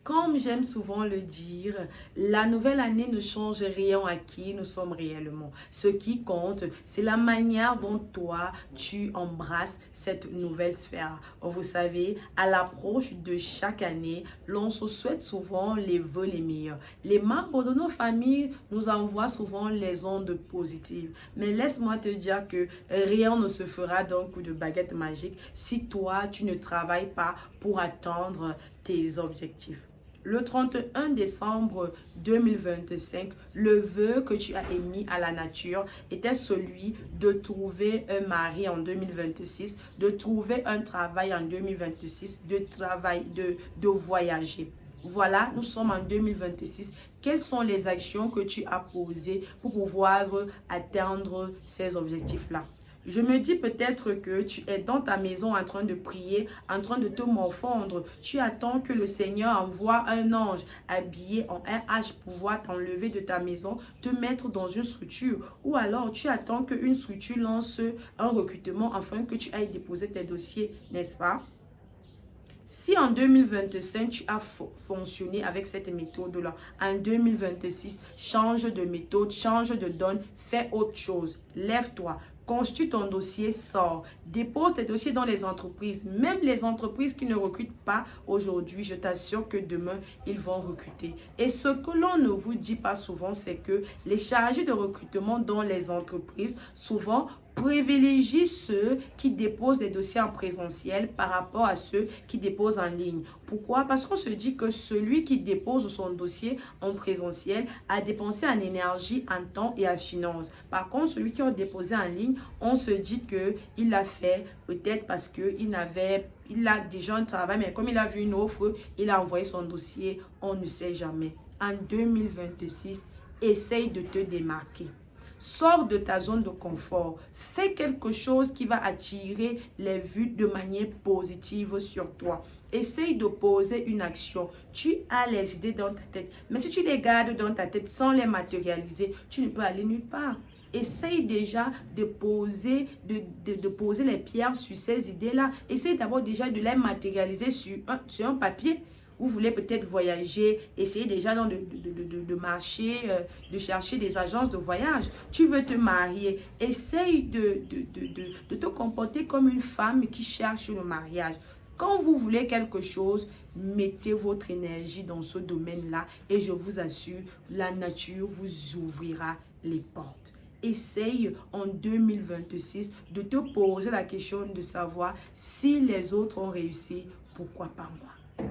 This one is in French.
Comme j'aime souvent le dire, la nouvelle année ne change rien à qui nous sommes réellement. Ce qui compte, c'est la manière dont toi, tu embrasses cette nouvelle sphère. Vous savez, à l'approche de chaque année, l'on se souhaite souvent les vœux les meilleurs. Les membres de nos familles nous envoient souvent les ondes positives. Mais laisse-moi te dire que rien ne se fera d'un coup de baguette magique si toi, tu ne travailles pas pour atteindre tes objectifs. Le 31 décembre 2025, le vœu que tu as émis à la nature était celui de trouver un mari en 2026, de trouver un travail en 2026, de voyager. Voilà, nous sommes en 2026. Quelles sont les actions que tu as posées pour pouvoir atteindre ces objectifs-là? Je me dis peut-être que tu es dans ta maison en train de prier, en train de te morfondre. Tu attends que le Seigneur envoie un ange habillé en un H pour pouvoir t'enlever de ta maison, te mettre dans une structure. Ou alors tu attends qu'une structure lance un recrutement afin que tu ailles déposer tes dossiers, n'est-ce pas? Si en 2025, tu as fonctionné avec cette méthode-là, en 2026, change de méthode, change de donne, fais autre chose. Lève-toi, constitue ton dossier, sors, dépose tes dossiers dans les entreprises. Même les entreprises qui ne recrutent pas aujourd'hui, je t'assure que demain, ils vont recruter. Et ce que l'on ne vous dit pas souvent, c'est que les chargés de recrutement dans les entreprises, souvent, privilégie ceux qui déposent des dossiers en présentiel par rapport à ceux qui déposent en ligne. Pourquoi? Parce qu'on se dit que celui qui dépose son dossier en présentiel a dépensé en énergie, en temps et en finances. Par contre, celui qui a déposé en ligne, on se dit qu'il l'a fait peut-être parce qu'il a déjà un travail, mais comme il a vu une offre, il a envoyé son dossier, on ne sait jamais. En 2026, essaye de te démarquer. Sors de ta zone de confort. Fais quelque chose qui va attirer les vues de manière positive sur toi. Essaye de poser une action. Tu as les idées dans ta tête. Mais si tu les gardes dans ta tête sans les matérialiser, tu ne peux aller nulle part. Essaye déjà de poser les pierres sur ces idées-là. Essaye d'abord déjà de les matérialiser sur un papier. Vous voulez peut-être voyager, essayez déjà de marcher, de chercher des agences de voyage. Tu veux te marier, essaye de te comporter comme une femme qui cherche le mariage. Quand vous voulez quelque chose, mettez votre énergie dans ce domaine-là et je vous assure, la nature vous ouvrira les portes. Essaye en 2026 de te poser la question de savoir si les autres ont réussi, pourquoi pas moi?